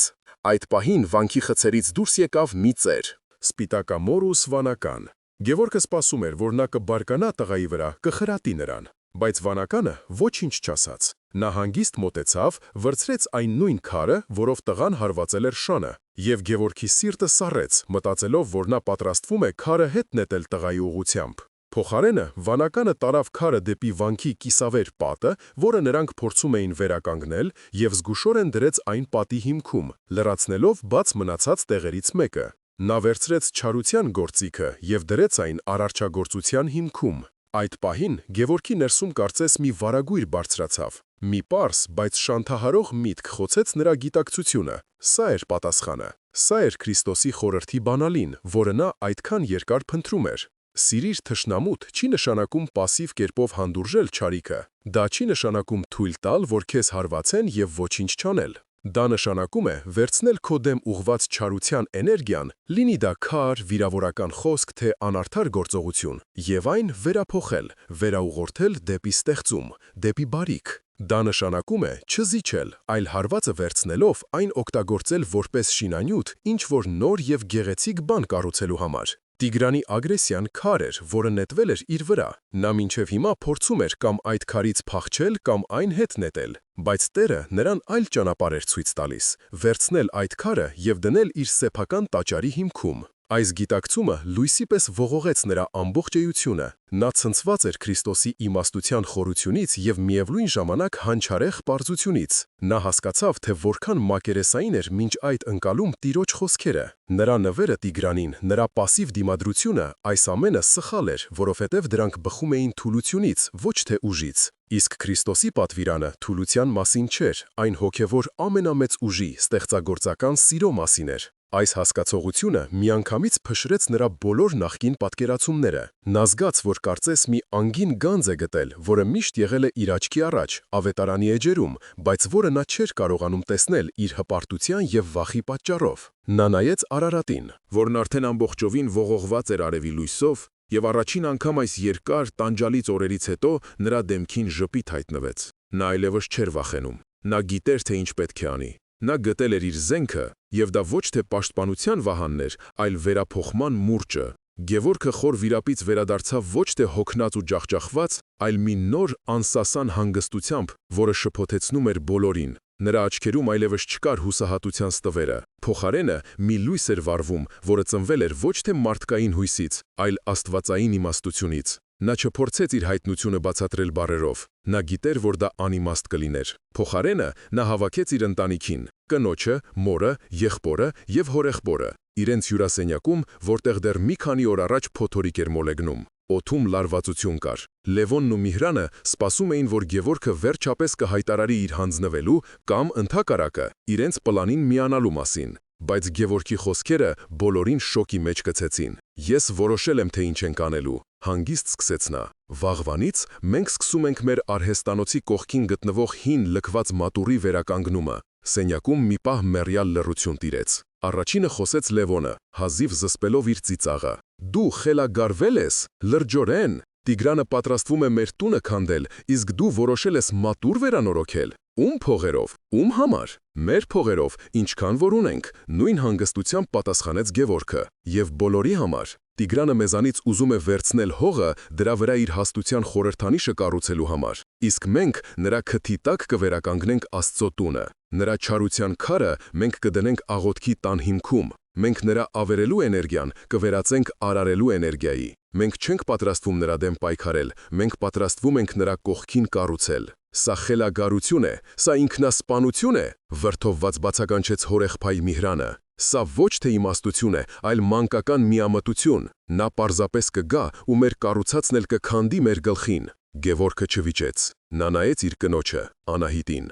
Speaker 2: Այդ պահին վանքի խցերից դուրս եկավ մի ծեր։
Speaker 3: Սպիտակամոր ու սվանական։ Գևորգը սպասում էր, որ նա կբարկանա տղայի վրա, կխրատի նրան, բայց վանականը ոչինչ չասաց։ Նա հանգիստ մոտեցավ, վրձրեց այն նույն քարը, որով տղան հարվածել էր շանը, և Գևորգի սիրտը սառեց, մտածելով, որ նա պատրաստվում է քարը հետ նետել տղայի ուղղությամբ։ Փոխարենը վանականը տարավ քարը դեպի վանքի կիսավեր պատը, որը նրանք փորձում էին վերականգնել, և զգուշորեն դրեց այն պատի հիմքում, լրացնելով բաց մնացած տեղերից մեկը։ Նա վերցրեց չարության գործիքը և դրեց այն արարչագործության հիմքում։ Այդ պահին Գևորգի ներսում կարծես մի վարագույր բարձրացավ։ Մի պարզ, բայց շանթահարող միտք խոցեց նրա գիտակցությունը։ Սա էր պատասխանը։ Սա էր Քրիստոսի խորհրդի բանալին, որը նա այդքան երկար փնտրում էր։ Սիրիր թշնամուդ չի նշանակում պասիվ կերպով հանդուրժել չարիքը։ Դա չի նշանակում թույլ տալ, որ քեզ հարվածեն և ոչինչ չանել։ Դա նշանակում է վերցնել քո դեմ ուղղված չարության էներգիան, լինի դա քար, վիրավորական խոսք, թե անարդար գործողություն, և այն վերափոխել, վերաուղղորդել դեպի ստեղծում, դեպի բարիք։ Դա նշանակում է չզիջել, այլ հարվածը վերցնելով այն օգտագործել որպես շինանյութ ինչ-որ նոր և գեղեցիկ բան կառուցելու համար։ Տիգրանի ագրեսիան քար էր, որը նետվել էր իր վրա։ Նա մինչև հիմա փորձում էր կամ այդ քարից փախչել, կամ այն հետ նետել, բայց Տերը նրան այլ ճանապարհ էր ցույց տալիս՝ վերցնել այդ քարը և դնել իր սեփական տաճարի հիմքում։ Այս գիտակցումը լույսի պես ողողեց նրա ամբողջ էությունը։ Նա ցնցված էր Քրիստոսի իմաստության խորությունից և միևնույն ժամանակ հանչարեղ պարզությունից։ Նա հասկացավ, թե որքան մակերեսային էր մինչ այդ ընկալում Տիրոջ խոսքերը։ Նրա նվերը Տիգրանին, նրա պասիվ դիմադրությունը, այս ամենը սխալ էր, որովհետև դրանք բխում էին թուլությունից, ոչ թե ուժից։ Իսկ Քրիստոսի պատվիրանը թուլության մասին չէր, այն հոգևոր ամենամեծ ուժի, ստեղծագործական սիրո մասին էր։ Այս հասկացողությունը միանգամից փշրեց նրա բոլոր նախկին պատկերացումները։ Նա զգաց, որ կարծես մի անգին գանձ է գտել, որը միշտ եղել է իր աչքի առաջ, ավետարանի էջերում, բայց որը նա չէր կարողանում տեսնել իր հպարտության և վախի պատճառով։ Նա նայեց Արարատին, որն արդեն ամբողջովին ողողված էր արևի լույսով, և առաջին անգամ այս երկար, տանջալից օրերից հետո նրա դեմքին ժպիտ հայտնվեց։ Նա այլևս չէր վախենում։ Նա գիտեր, թե ինչ պետք է անի։ Նա գտել էր իր զենքը, և դա ոչ թե պաշտպանության վահանն էր, այլ վերափոխման մուրճը։ Գևորգը խոր վիրապից վերադարձավ ոչ թե հոգնած ու ջախջախված, այլ մի նոր անսասան հանգստությամբ, որը շփոթեցնում էր բոլորին։ Նրա աչքերում այլևս չկար հուսահատության ստվերը։ Փոխարենը մի լույս էր վառվում, որը ծնվել էր ոչ թե մարդկային հույսից, այլ աստվածային իմաստությունից։ Նա չփորձեց իր հայտնությունը բացատրել բառերով։ Նա գիտեր, որ դա անիմաստ կլիներ։ Փոխարենը նա հավաքեց իր ընտանիքին՝ կնոջը, մորը, եղբորը և հորեղբորը, իրենց հյուրասենյակում, որտեղ դեռ մի քանի օր առաջ փոթորիկ էր մոլեգնում։ Օդում լարվածություն կար։ Լևոնն ու Միհրանը սպասում էին, որ Գևորգը վերջապես կհայտարարի իր հանձնվելու կամ ընդհակառակը իրենց պլանին միանալու մասին։ Բայց Գևորգի խոսքերը բոլորին շոկի մեջ գցեցին։ «Ես որոշել եմ, թե ինչ ենք անելու», հանգիստ սկսեց նա։ «Վաղվանից մենք սկսում ենք մեր արհեստանոցի կողքին գտնվող հին լքված մատուռի վերականգնումը»։ Սենյակում մի պահ մեռյալ լռություն տիրեց։ Առաջինը խոսեց Լևոնը, հազիվ զսպելով իր ծիծաղը։ «Դու խելագարվե՞լ ես, լրջորեն։ Տիգրանը պատրաստվում է մեր տունը քանդել, իսկ դու որոշել ես մատուռ վերանորոգել։ Ում փողերով, ում համար։ Մեր փողերով, ինչքան որ ունենք», նույն հանգստությամբ պատասխանեց Գևորգը։ «Եվ բոլորի համար։ Տիգրանը մեզանից ուզում է վերցնել հողը, դրա վրա իր հաստության խորհրդանիշը կառուցելու համար, իսկ մենք նրա քթի տակ կվերականգնենք Աստծո տունը։ Նրա չարության քարը մենք կդնենք աղոթքի տան հիմքում։ Մենք նրա ավերելու էներգիան կվերածենք արարելու էներգիայի։ Մենք չենք պատրաստվում նրա դեմ պայքարել, մենք պատրաստվում ենք նրա կողքին կառուցել։ Սա խելագարություն է, սա ինքնասպանություն է», վրդովված բացականչեց հորեղբայր Միհրանը։ «Սա ոչ թե իմաստություն է, այլ մանկական միամտություն։ Նա պարզապես կգա ու մեր կառուցածն էլ կքանդի մեր գլխին»։ Գևորգը չվիճեց, նա նայեց իր կնոջը, Անահիտին։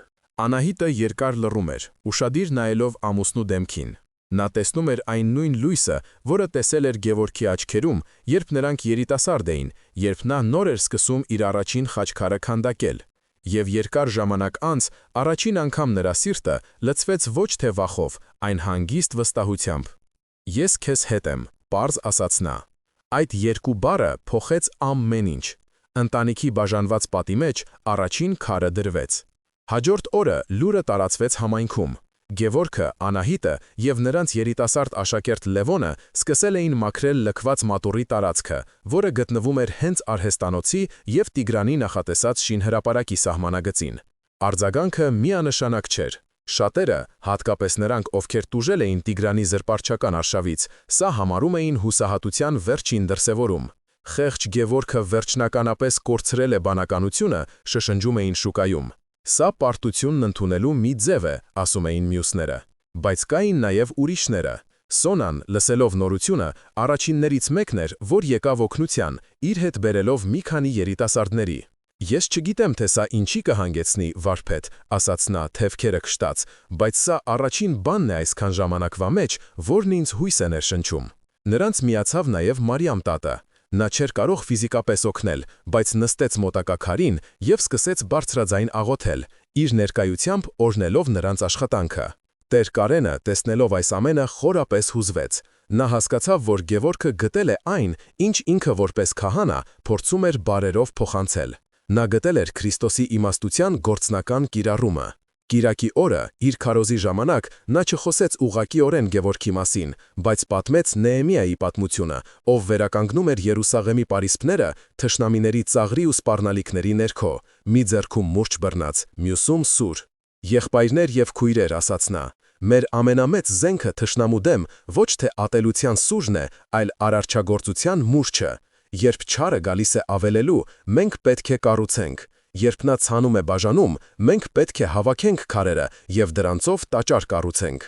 Speaker 3: Անահիտը երկար լռում էր, ուշադիր նայելով ամուսնու դեմքին։ Նա տեսնում էր այն նույն լույսը, որը տեսել էր Գևորգի աչքերում, երբ նրանք երիտասարդ էին, երբ նա նոր էր սկսում իր առաջին խաչքարը քանդակել։ Եվ երկար ժամանակ անց առաջին անգամ նրա սիրտը լցվեց ոչ թե վախով, այն հանգիստ վստահությամբ։ «Ես քեզ հետ եմ», պարզ ասաց նա։ Այդ երկու բառը փոխեց ամեն ինչ։ Ընտանիքի բաժանված պատի մեջ առաջին քարը դրվեց։ Հաջորդ օրը լուրը տարածվեց համայնքում։ Գևորգը, Անահիտը և նրանց երիտասարդ աշակերտ Լևոնը սկսել էին մաքրել լքված մատուռի տարածքը, որը գտնվում էր հենց արհեստանոցի և Տիգրանի նախատեսած շինհրապարակի սահմանագծին։ Արձագանքը միանշանակ չէր։ Շատերը, հատկապես նրանք, ովքեր տուժել էին Տիգրանի զրպարտչական արշավից, սա համարում էին հուսահատության վերջին դրսևորում։ «Խեղճ Գևորգը վերջնականապես կորցրել է բանականությունը», շշնջում էին շուկայում։ «Սա պարտությունն ընդունելու մի ձև է», ասում էին մյուսները։ Բայց կային նաև ուրիշները։ Սոնան, լսելով նորությունը, առաջիններից մեկն էր, որ եկավ օգնության, իր հետ բերելով մի քանի երիտասարդների։ «Ես չգիտեմ, թե սա ինչի կհանգեցնի, վարպետ», ասաց նա, թևքերը քշտած, «բայց սա առաջին բանն է այսքան ժամանակվա մեջ, որն ինձ հույս է ներշնչում»։ Նրանց միացավ նաև Մարիամ տատը։ Նա չէր կարող ֆիզիկապես օգնել, բայց նստեց մոտակա քարին և սկսեց բարձրաձայն աղոթել, իր ներկայությամբ օրհնելով նրանց աշխատանքը։ Տեր Կարենը, տեսնելով այս ամենը, խորապես հուզվեց։ Նա հասկացավ, որ Գևորգը գտել է այն, ինչ ինքը որպես քահանա փորձում էր բարերով փոխանցել։ Նա գտել էր Քրիստոսի իմաստության գործնական կիրառումը։ Կիրակի օրը, իր քարոզի ժամանակ, նա չխոսեց ուղղակիորեն Գևորգի մասին, բայց պատմեց Նեեմիայի պատմությունը, ով վերականգնում էր Երուսաղեմի պարիսպները թշնամիների ծաղրի ու սպառնալիքների ներքո, մի ձեռքում մուրճ բռնած, մյուսում սուր։ «Եղբայրներ և քույրեր», ասաց նա, «մեր ամենամեծ զենքը թշնամու դեմ ոչ թե ատելության սուժն է, այլ արարչագործության մուրճը։ Երբ չարը գալիս է ավելելու, մենք պետք է կառուցենք։ Երբ նա ցանում է բաժանում, մենք պետք է հավաքենք քարերը և դրանցով տաճար կառուցենք»։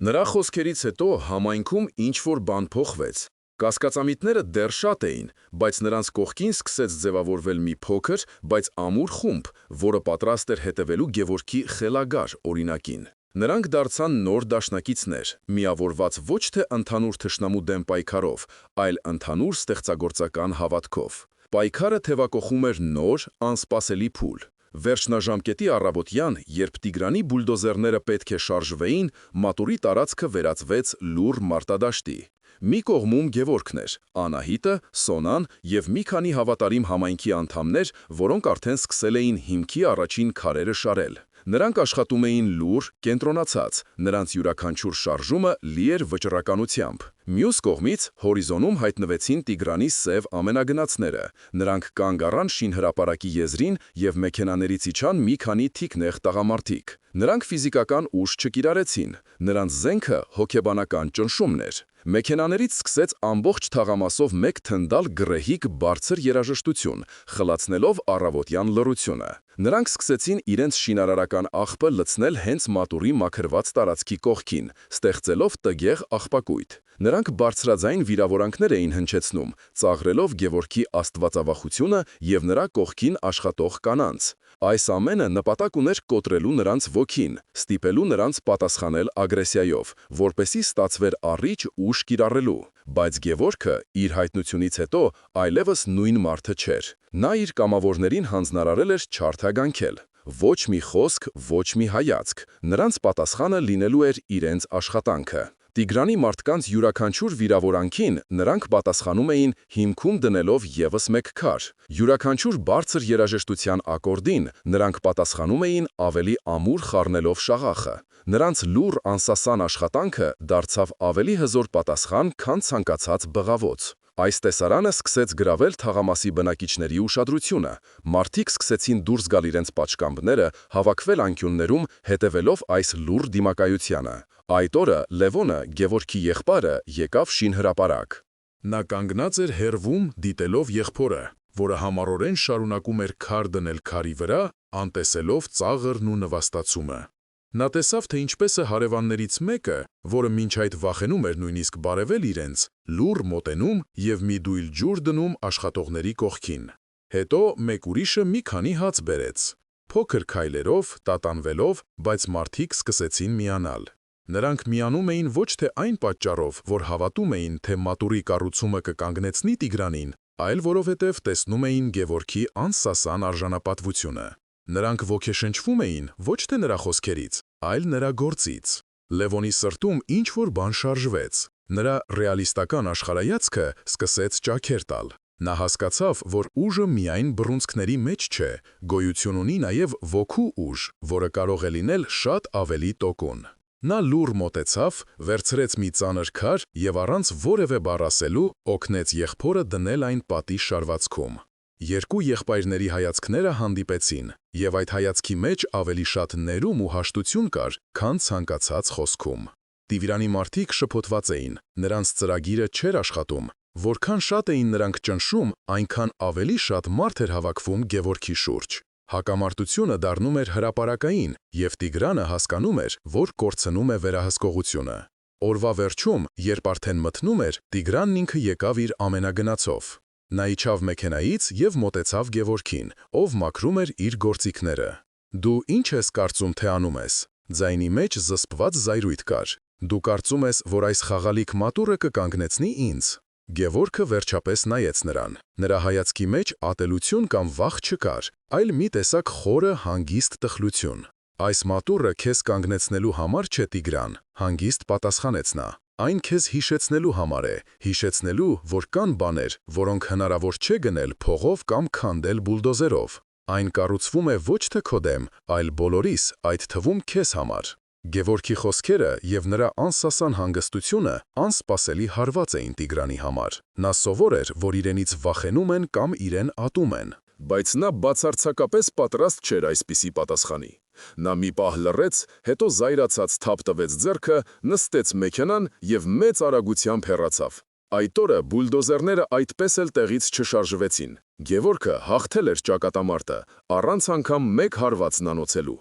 Speaker 1: Նրա խոսքերից հետո համայնքում ինչ-որ բան փոխվեց։ Կասկածամիտները դեռ շատ էին, բայց նրանց կողքին սկսեց ձևավորվել մի փոքր, բայց ամուր խումբ, որը պատրաստ էր հետևելու Գևորգի խելագար օրինակին։ Նրանք դարձան նոր դաշնակիցներ, միավորված ոչ թե ընդհանուր թշնամու դեմ պայքարով, այլ ընդհանուր ստեղծագործական հավատքով։ Պայքարը թևակողում էր նոր, անսպասելի փուլ։ Վերջնաժամկետի առավոտյան, երբ Տիգրանի բուլդոզերները պետք է շարժվեին, մատուռի տարածքը վերածվեց լուռ մարտադաշտի։ Մի կողմում Գևորգն էր, Անահիտը, Սոնան և մի քանի հավատարիմ համայնքի անդամներ, որոնք արդեն սկսել էին հիմքի առաջին քարերը շարել։ Նրանք աշխատում էին լուռ, կենտրոնացած, նրանց յուրաքանչյուր շարժումը լի էր վճռականությամբ։ Մյուս կողմից հորիզոնում հայտնվեցին Տիգրանի սև ամենագնացները։ Նրանք կանգ առան շինհրապարակի եզրին և մեքենաներից իջան մի քանի թիկնեղ տղամարդիկ։ Նրանք ֆիզիկական ուժ չկիրառեցին, նրանց զենքը հոգեբանական ճնշումն էր։ Մեքենաներից սկսեց ամբողջ թաղամասով մեկ թնդալ գռեհիկ բարձր երաժշտություն, խլացնելով առավոտյան լռությունը։ Նրանք սկսեցին իրենց շինարարական աղբը լցնել հենց մատուռի մաքրված տարածքի կողքին, ստեղծելով տգեղ աղբակույտ։ Նրանք բարձրաձայն վիրավորանքներ էին հնչեցնում, ծաղրելով Գևորգի աստվածավախությունը և նրա կողքին աշխատող կանանց։ Այս ամենը նպատակ ուներ կոտրելու նրանց ոգին, ստիպելու նրանց պատասխանել ագրեսիայով, որպեսզի ստացվեր առիթ ուժ կիրառելու։ Բայց Գևորգը իր հայտնությունից հետո այլևս նույն մարդը չէր։ Նա իր կամավորներին հանձնարարել էր չարթագանքել։ Ոչ մի խոսք, ոչ մի հայացք։ Նրանց պատասխանը լինելու էր իրենց աշխատանքը։ Տիգրանի մարդկանց յուրաքանչյուր վիրավորանքին նրանք պատասխանում էին հիմքում դնելով ևս մեկ քար։ Յուրաքանչյուր բարձր երաժշտության ակորդին նրանք պատասխանում էին ավելի ամուր խառնելով շաղախը։ Նրանց լուռ անսասան աշխատանքը դարձավ ավելի հզոր պատասխան, քան ցանկացած բղավոց։ Այս տեսարանը սկսեց գրավել թաղամասի բնակիչների ուշադրությունը։ Մարդիկ սկսեցին դուրս գալ իրենց պատշգամբները, հավաքվել անկյուններում, հետևելով այս լուռ դիմակայությանը։ Այդ օրը Լևոնը, Գևորգի եղբայրը, եկավ շինհրապարակ։
Speaker 3: Նա կանգնած էր հեռվում, դիտելով եղբորը, որը համառորեն շարունակում էր քար դնել քարի վրա, անտեսելով ծաղրն ու նվաստացումը։ Նա տեսավ, թե ինչպես է հարևաններից մեկը, որը մինչ այդ վախենում էր նույնիսկ բարևել իրենց, լուռ մոտենում և մի դույլ ջուր դնում աշխատողների կողքին։ Հետո մեկ ուրիշը մի քանի հաց բերեց։ Փոքր քայլերով, տատանվելով, բայց մարդիկ սկսեցին միանալ։ Նրանք միանում էին ոչ թե այն պատճառով, որ հավատում էին, թե մատուռի կառուցումը կկանգնեցնի Տիգրանին, այլ որովհետև տեսնում էին Գևորգի անսասան արժանապատվությունը։ Նրանք ոգեշնչվում էին ոչ թե նրա խոսքերից, այլ նրա գործից։ Լևոնի սրտում ինչ-որ բան շարժվեց։ Նրա ռեալիստական աշխարհայացքը սկսեց ճաքեր տալ։ Նա հասկացավ, որ ուժը միայն բռունցքների մեջ չէ, գոյություն ունի նաև ոգու ուժ, որը կարող է լինել շատ ավելի տոկուն։ Նա լուռ մոտեցավ, վերցրեց մի ծանր քար և առանց որևէ բառ ասելու օգնեց եղբորը դնել այն պատի շարվածքում։ Երկու եղբայրների հայացքները հանդիպեցին, և այդ հայացքի մեջ ավելի շատ ներում ու հաշտություն կար, քան ցանկացած խոսքում։ Տիգրանի մարդիկ շփոթված էին, նրանց ծրագիրը չէր աշխատում։ Որքան շատ էին նրանք ճնշում, այնքան ավելի շատ մարդ էր հավաքվում Գևորգի շուրջ։ Հակամարտությունը դառնում էր հրապարակային, և Տիգրանը հասկանում էր, որ կորցնում է վերահսկողությունը։ Օրվա վերջում, երբ արդեն մթնում էր, Տիգրանն ինքը եկավ իր ամենագնացով։ Նա իջավ մեքենայից և մոտեցավ Գևորգին, ով մաքրում էր իր գործիքները։ «Դու ինչ ես կարծում, թե անում ես»։ Ձայնի մեջ զսպված զայրույթ կար։ «Դու կարծում ես, որ այս խաղալիք մատուռը կկանգնեցնի ինձ»։ Գևորգը վերջապես նայեց նրան։ Նրա հայացքի մեջ ատելություն կամ վախ չկար, այլ մի տեսակ խորը, հանգիստ տխլություն։ «Այս մատուռը քեզ կանգնեցնելու համար չէ, Տիգրան», հանգիստ պատասխանեց նա։ «Այն քեզ հիշեցնելու համար է, հիշեցնելու, որ կան բաներ, որոնք հնարավոր չէ գնել փողով կամ քանդել բուլդոզերով։ Այն կառուցվում է ոչ թե քո դեմ, այլ բոլորիս, այդ թվում քեզ համար»։ Գևորգի խոսքերը և նրա անսասան հանգստությունը անսպասելի հարված էին Տիգրանի համար։ Նա սովոր էր, որ իրենից վախենում են կամ իրեն ատում են։
Speaker 2: Բայց նա բացարձակապես պատրաստ չէր այսպիսի պատասխանի։ Նա մի պահ լռեց, հետո զայրացած թափ տվեց ձեռքը, նստեց մեքենան և մեծ արագությամբ հեռացավ։ Այդ օրը բուլդոզերները այդպես էլ տեղից չշարժվեցին։ Գևորգը հաղթել էր ճակատամարտը, առանց անգամ մեկ հարված նանոցելու։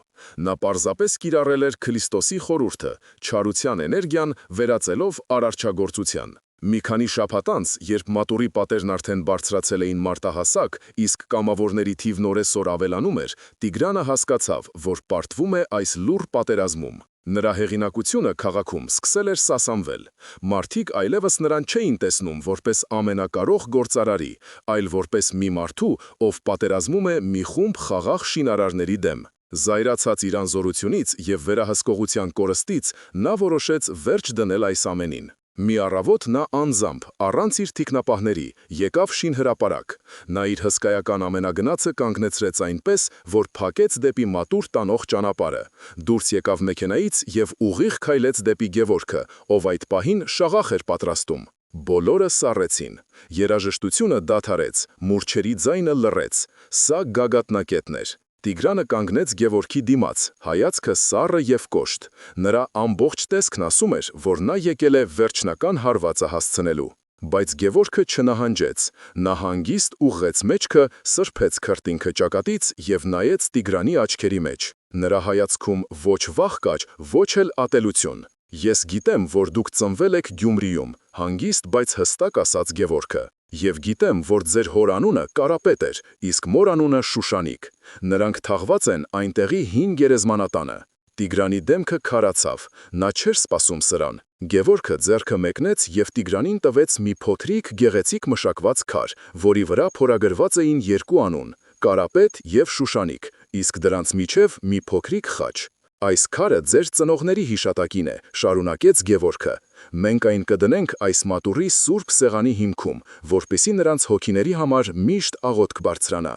Speaker 2: Նա պարզապես կիրառել էր Քրիստոսի խորհուրդը՝ չարության էներգիան վերածելով արարչագործության։ Մի քանի շաբաթ անց, երբ մատուռի պատերն արդեն բարձրացել էին մարտահասակ, իսկ կամավորների թիվն օրեսօր ավելանում էր, Տիգրանը հասկացավ, որ պարտվում է այս լուռ պատերազմում։ Նրա հեղինակությունը քաղաքում սկսել էր սասանվել։ Մարդիկ այլևս նրան չէին տեսնում որպես ամենակարող գործարարի, այլ որպես մի մարդու, ով պատերազմում է մի խումբ խաղաղ շինարարների դեմ։ Զայրացած իր անզորությունից և վերահսկողության կորստից, նա որոշեց վերջ դնել այս ամենին։ Մի առավոտ նա անձամբ, առանց իր թիկնապահների, եկավ շինհրապարակ։ Նա իր հսկայական ամենագնացը կանգնեցրեց այնպես, որ փակեց դեպի մատուռ տանող ճանապարհը։ Դուրս եկավ մեքենայից և ուղիղ քայլեց դեպի Գևորգը, ով այդ պահին շաղախ էր պատրաստում։ Բոլորը սառեցին։ Երաժշտությունը դադարեց, մուրճերի ձայնը լռեց։ Սա գագաթնակետն էր։ Տիգրանը կանգնեց Գևորգի դիմաց, հայացքը սառը և կոշտ։ Նրա ամբողջ տեսքն ասում էր, որ նա եկել է վերջնական հարվածը հասցնելու։ Բայց Գևորգը չնահանջեց։ Նա հանգիստ ուղղեց մեջքը, սրբեց քրտինքը ճակատից և նայեց Տիգրանի աչքերի մեջ։ Նրա հայացքում ոչ վախ կար, ոչ էլ ատելություն։ «Ես գիտեմ, որ դուք ծնվել եք Գյումրիում», հանգիստ, բայց հստակ ասաց Գևորգը։ «Եվ գիտեմ, որ ձեր հոր անունը Կարապետ էր, իսկ մոր անունը Շուշանիկ։ Նրանք թաղված են այնտեղի հին գերեզմանատանը»։ Տիգրանի դեմքը քարացավ։ Նա չէր սպասում սրան։ Գևորգը ձեռքը մեկնեց և Տիգրանին տվեց մի փոքրիկ գեղեցիկ մշակված քար, որի վրա փորագրված էին երկու անուն՝ Կարապետ և Շուշանիկ, իսկ դրանց միջև մի փոքրիկ խաչ։ «Այս քարը ձեր ծնողների հիշատակին է», շարունակեց Գևորգը։ «Մենք այն կդնենք այս մատուռի սուրբ սեղանի հիմքում, որպեսզի նրանց հոգիների համար միշտ աղոթք բարձրանա։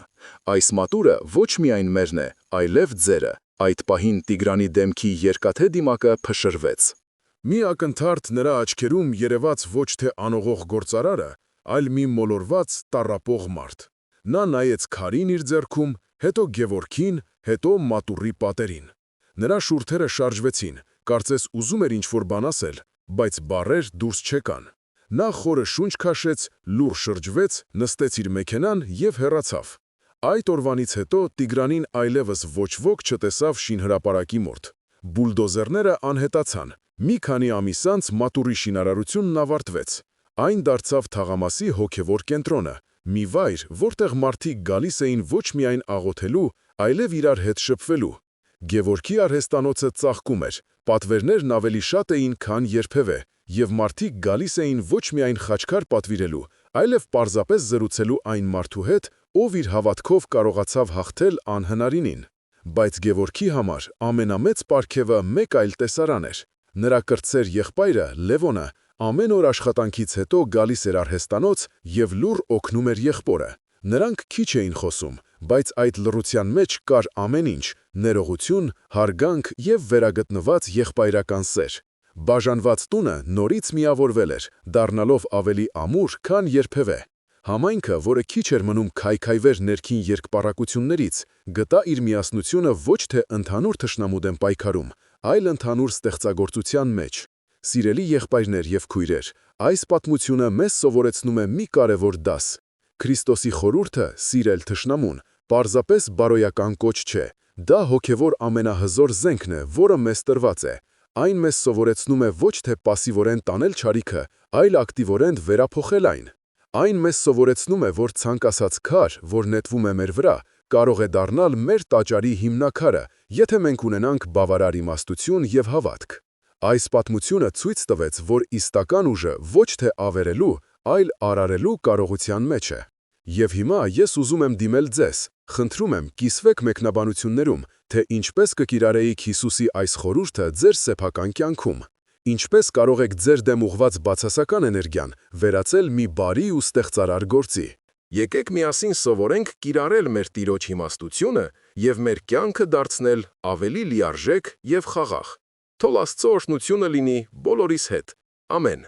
Speaker 2: Այս մատուռը ոչ միայն մերն է, այլև ձերը»։ Այդ պահին Տիգրանի դեմքի երկաթե դիմակը փշրվեց։
Speaker 3: Մի ակնթարթ նրա աչքերում երևաց ոչ թե անողող գործարարը, այլ մի մոլորված, տառապող մարդ։ Նա նայեց քարին իր ձեռքում, հետո Գևորգին, հետո մատուռի պատերին։ Նրա շուրթերը շարժվեցին, կարծես ուզում էր ինչ-որ բան ասել, բայց բառեր դուրս չեկան։ Նա խորը շունչ քաշեց, լուռ շրջվեց, նստեց իր մեքենան և հեռացավ։ Այդ օրվանից հետո Տիգրանին այլևս ոչ ոք չտեսավ շինհրապարակի մոտ։ Բուլդոզերները անհետացան։ Մի քանի ամիս անց մատուռի շինարարությունն ավարտվեց։ Այն դարձավ թաղամասի հոգևոր կենտրոնը, մի վայր, որտեղ մարդիկ գալիս էին ոչ միայն աղոթելու, այլև իրար հետ շփվելու։ Գևորգի արհեստանոցը ծաղկում էր, պատվերներն ավելի շատ էին, քան երբևէ, եւ մարդիկ գալիս էին ոչ միայն խաչքար պատվիրելու, այլև պարզապես զրուցելու այն մարդու հետ, ով իր հավատքով կարողացավ հաղթել անհնարինին։ Բայց Գևորգի համար ամենամեծ պարգևը մեկ այլ տեսարան էր։ Նրա կրտսեր եղբայրը Լևոնը ամեն օր աշխատանքից հետո գալիս էր արհեստանոց եւ լուռ օգնում էր եղբորը։ Նրանք քիչ էին խոսում, բայց այդ լռության մեջ կար ամեն ինչ՝ ներողություն, հարգանք եւ վերագտնված եղբայրական սեր։ Բաժանված տունը նորից միավորվել էր, դառնալով ավելի ամուր, քան երբևէ։ Համայնքը, որը քիչ էր մնում քայքայվեր ներքին երկպառակություններից, գտա իր միասնությունը ոչ թե ընդհանուր թշնամու դեմ պայքարում, այլ ընդհանուր ստեղծագործության մեջ։ Սիրելի եղբայրներ եւ քույրեր, այս պատմությունը մեզ սովորեցնում է մի կարևոր դաս։ Քրիստոսի խորհուրդը սիրել թշնամուն պարզապես բարոյական կոչ չէ, դա հոգևոր ամենահզոր զենքն է, որը մեզ տրված է։ Այն մեզ սովորեցնում է ոչ թե պասիվորեն տանել չարիքը, այլ ակտիվորեն վերափոխել այն։ Այն մեզ սովորեցնում է, որ ցանկացած քար, որ նետվում է մեր վրա, կարող է դառնալ մեր տաճարի հիմնաքարը, եթե մենք ունենանք բավարար իմաստություն եւ հավատք։ Այս պատմությունը ցույց տվեց, որ իսկական ուժը ոչ թե ավերելու, այլ արարելու կարողության մեջ է։ Եվ հիմա ես ուզում եմ դիմել ձեզ, խնդրում եմ կիսվեք մեկնաբանություններում, թե ինչպես կկիրառեիք Հիսուսի այս խորհուրդը ձեր սեփական կյանքում։ Ինչպես կարող եք ձեր դեմ ուղված բացասական էներգիան վերածել մի բարի ու ստեղծարար գործի։
Speaker 2: Եկեք միասին սովորենք կիրառել մեր Տիրոջ իմաստությունը եւ մեր կյանքը դարձնել ավելի լիարժեք եւ խաղաղ։ Թող Աստծո օրհնությունը լինի բոլորիս հետ։ Ամեն։